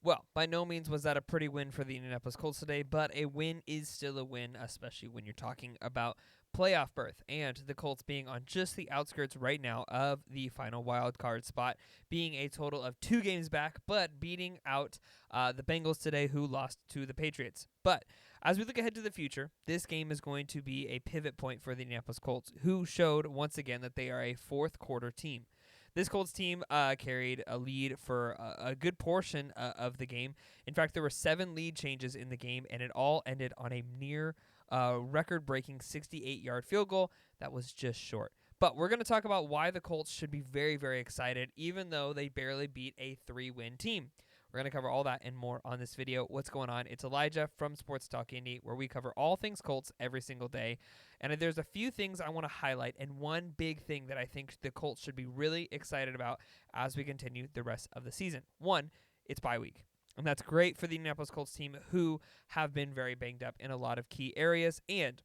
Well, by no means was that a pretty win for the Indianapolis Colts today, but a win is still a win, especially when you're talking about playoff berth and the Colts being on just the outskirts right now of the final wild card spot, being a total of 2 games back, but beating out the Bengals today, who lost to the Patriots. But as we look ahead to the future, this game is going to be a pivot point for the Indianapolis Colts, who showed once again that they are a fourth quarter team. This Colts team carried a lead for a good portion of the game. In fact, there were 7 lead changes in the game, and it all ended on a near record-breaking 68-yard field goal that was just short. But we're going to talk about why the Colts should be very, very excited, even though they barely beat a 3-win team. We're going to cover all that and more on this video. What's going on? It's Elijah from Sports Talk Indy, where we cover all things Colts every single day. And there's a few things I want to highlight, and one big thing that I think the Colts should be really excited about as we continue the rest of the season. One, it's bye week. And that's great for the Indianapolis Colts team, who have been very banged up in a lot of key areas. And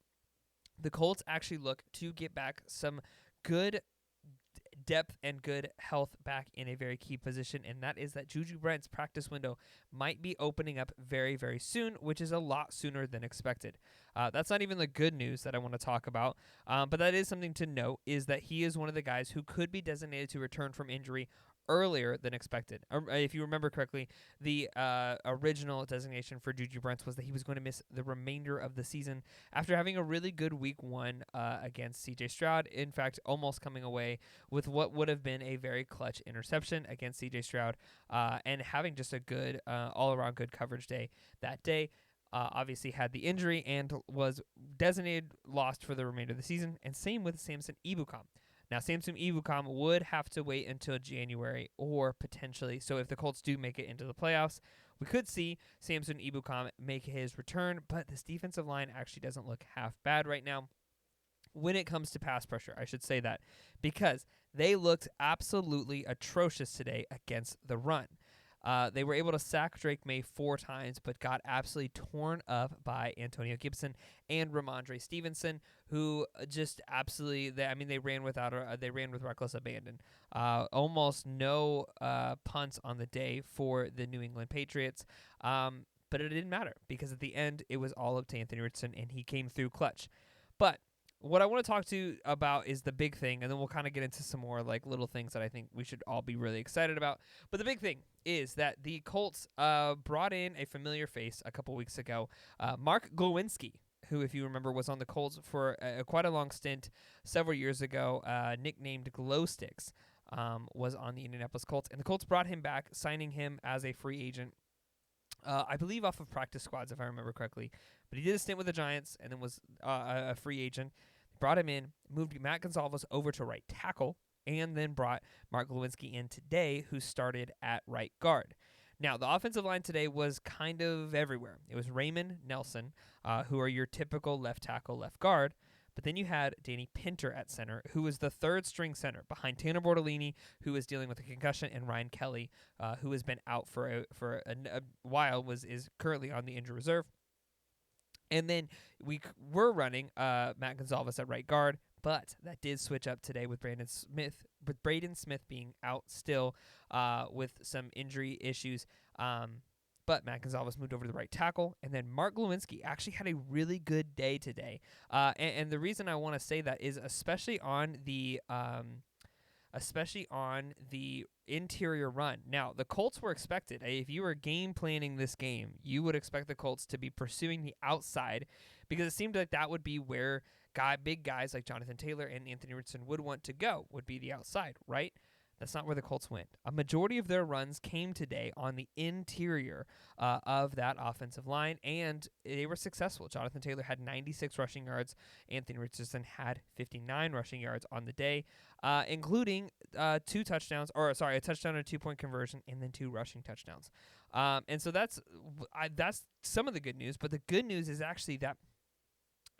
the Colts actually look to get back some good depth and good health back in a very key position, and that is that Juju Brent's practice window might be opening up very, very soon, which is a lot sooner than expected. That's not even the good news that I want to talk about, but that is something to note, is that he is one of the guys who could be designated to return from injury earlier than expected. If you remember correctly, the original designation for Juju Brents was that he was going to miss the remainder of the season after having a really good week 1 against C.J. Stroud. In fact, almost coming away with what would have been a very clutch interception against C.J. Stroud, and having just a good all-around good coverage day that day. Obviously had the injury and was designated lost for the remainder of the season, and same with Samson Ebukam. Now, Samson Ebukam would have to wait until January, or potentially, so if the Colts do make it into the playoffs, we could see Samson Ebukam make his return, but this defensive line actually doesn't look half bad right now when it comes to pass pressure. I should say that, because they looked absolutely atrocious today against the run. They were able to sack Drake May 4 times, but got absolutely torn up by Antonio Gibson and Ramondre Stevenson, who just absolutely, they ran with reckless abandon. Almost no punts on the day for the New England Patriots. But it didn't matter, because at the end, it was all up to Anthony Richardson, and he came through clutch. But what I want to talk to you about is the big thing, and then we'll kind of get into some more like little things that I think we should all be really excited about. But the big thing is that the Colts brought in a familiar face a couple weeks ago, Mark Glowinski, who, if you remember, was on the Colts for quite a long stint several years ago, nicknamed Glow Sticks, was on the Indianapolis Colts. And the Colts brought him back, signing him as a free agent, I believe off of practice squads, if I remember correctly. But he did a stint with the Giants and then was a free agent. Brought him in, moved Matt Gonzalez over to right tackle, and then brought Mark Glowinski in today, who started at right guard. Now, the offensive line today was kind of everywhere. It was Raymond Nelson, who are your typical left tackle, left guard. But then you had Danny Pinter at center, who was the third-string center, behind Tanner Bortolini, who is dealing with a concussion, and Ryan Kelly, who has been out for a while, is currently on the injured reserve. And then we were running Matt Gonzalez at right guard, but that did switch up today with Braden Smith being out still with some injury issues. But Matt Gonzalez moved over to the right tackle, and then Mark Glowinski actually had a really good day today. And the reason I want to say that is especially on the interior run. Now, the Colts were expected. If you were game planning this game, you would expect the Colts to be pursuing the outside, because it seemed like that would be where big guys like Jonathan Taylor and Anthony Richardson would want to go, would be the outside, right? That's not where the Colts went. A majority of their runs came today on the interior of that offensive line, and they were successful. Jonathan Taylor had 96 rushing yards. Anthony Richardson had 59 rushing yards on the day, including a touchdown and a 2-point conversion, and then 2 rushing touchdowns. And so that's some of the good news, but the good news is actually that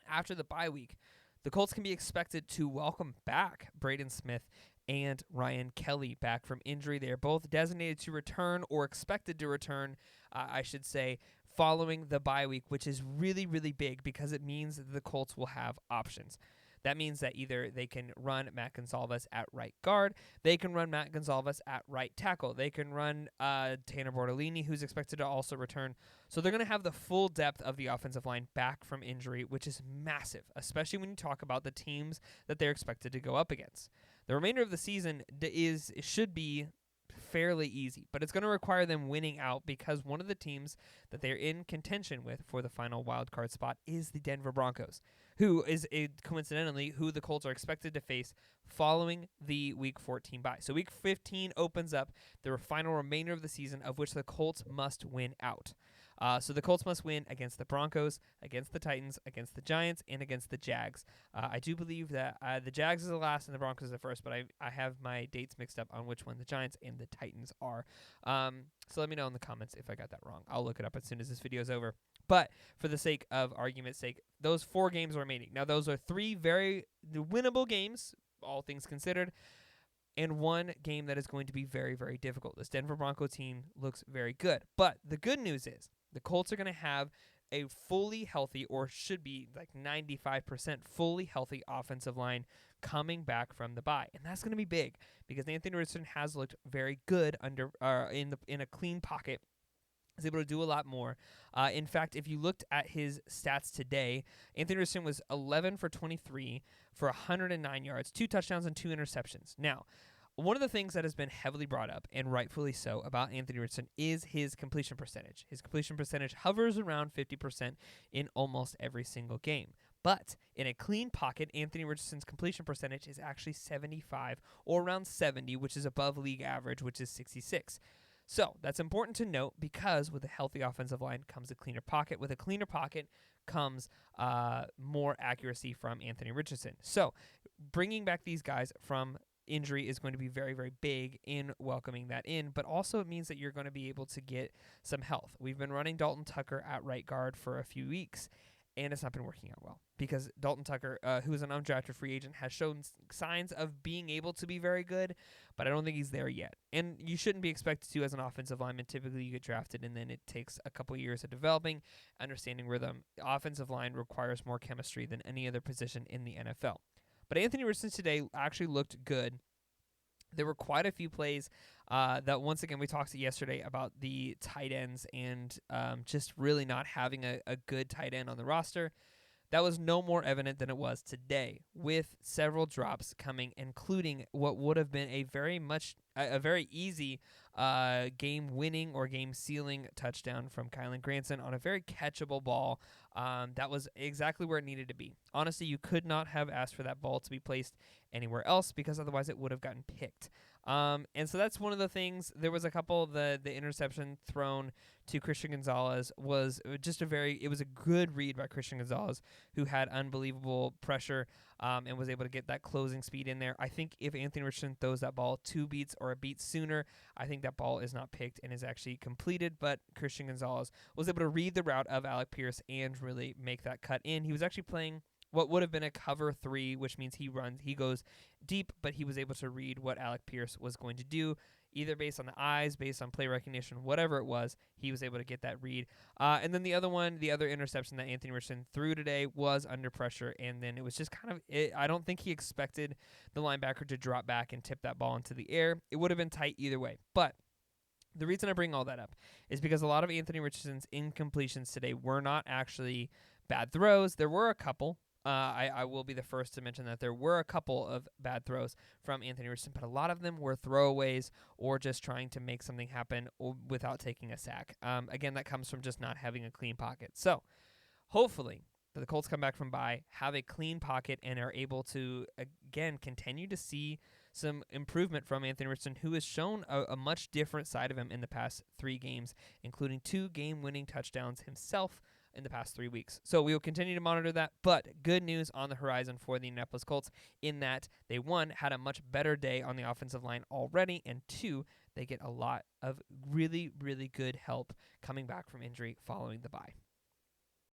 after the bye week, the Colts can be expected to welcome back Braden Smith and Ryan Kelly back from injury. They are both designated to return, or expected to return, I should say, following the bye week, which is really, really big, because it means that the Colts will have options. That means that either they can run Matt Gonzalez at right guard, they can run Matt Gonzalez at right tackle, they can run Tanner Bortolini, who's expected to also return. So they're going to have the full depth of the offensive line back from injury, which is massive, especially when you talk about the teams that they're expected to go up against. The remainder of the season should be fairly easy, but it's going to require them winning out because one of the teams that they're in contention with for the final wild card spot is the Denver Broncos, who is coincidentally who the Colts are expected to face following the Week 14 bye. So Week 15 opens up the final remainder of the season, of which the Colts must win out. So the Colts must win against the Broncos, against the Titans, against the Giants, and against the Jags. I do believe that the Jags is the last and the Broncos is the first, but I have my dates mixed up on which one the Giants and the Titans are. So let me know in the comments if I got that wrong. I'll look it up as soon as this video is over. But for the sake of argument's sake, those 4 games are remaining. Now, those are 3 very winnable games, all things considered, and 1 game that is going to be very, very difficult. This Denver Bronco team looks very good. But the good news is the Colts are going to have a fully healthy, or should be like 95% fully healthy offensive line coming back from the bye. And that's going to be big because Anthony Richardson has looked very good in a clean pocket. Is able to do a lot more. In fact, if you looked at his stats today, Anthony Richardson was 11 for 23 for 109 yards, 2 touchdowns, and 2 interceptions. Now, one of the things that has been heavily brought up, and rightfully so, about Anthony Richardson is his completion percentage. His completion percentage hovers around 50% in almost every single game. But in a clean pocket, Anthony Richardson's completion percentage is actually 75 or around 70, which is above league average, which is 66. So that's important to note because with a healthy offensive line comes a cleaner pocket. With a cleaner pocket comes more accuracy from Anthony Richardson. So bringing back these guys from injury is going to be very, very big in welcoming that in, but also it means that you're going to be able to get some health. We've been running Dalton Tucker at right guard for a few weeks, and it's not been working out well because Dalton Tucker, who is an undrafted free agent, has shown signs of being able to be very good, but I don't think he's there yet. And you shouldn't be expected to as an offensive lineman. Typically, you get drafted, and then it takes a couple years of developing, understanding rhythm. Offensive line requires more chemistry than any other position in the NFL. But Anthony Richardson today actually looked good. There were quite a few plays that, once again, we talked yesterday about the tight ends and just really not having a good tight end on the roster. That was no more evident than it was today, with several drops coming, including what would have been a very easy game-winning or game-sealing touchdown from Kylan Granson on a very catchable ball. That was exactly where it needed to be. Honestly, you could not have asked for that ball to be placed anywhere else because otherwise it would have gotten picked. And so that's one of the things. There was a couple, the interception thrown to Christian Gonzalez was just it was a good read by Christian Gonzalez, who had unbelievable pressure and was able to get that closing speed in there. I think if Anthony Richardson throws that ball 2 beats or a beat sooner, I think that ball is not picked and is actually completed, but Christian Gonzalez was able to read the route of Alec Pierce and really make that cut in. He was actually playing what would have been a cover 3, which means he goes deep, but he was able to read what Alec Pierce was going to do, either based on the eyes, based on play recognition, whatever it was, he was able to get that read. And then the other interception that Anthony Richardson threw today was under pressure, and then it was just I don't think he expected the linebacker to drop back and tip that ball into the air. It would have been tight either way, but the reason I bring all that up is because a lot of Anthony Richardson's incompletions today were not actually bad throws. There were a couple. I will be the first to mention that there were a couple of bad throws from Anthony Richardson, but a lot of them were throwaways or just trying to make something happen without taking a sack. Again, that comes from just not having a clean pocket. So hopefully the Colts come back from bye, have a clean pocket, and are able to, again, continue to see some improvement from Anthony Richardson, who has shown a much different side of him in the past 3 games, including 2 game-winning touchdowns himself in the past 3 weeks. So we will continue to monitor that, but good news on the horizon for the Indianapolis Colts in that they, 1, had a much better day on the offensive line already, and 2, they get a lot of really, really good help coming back from injury following the bye.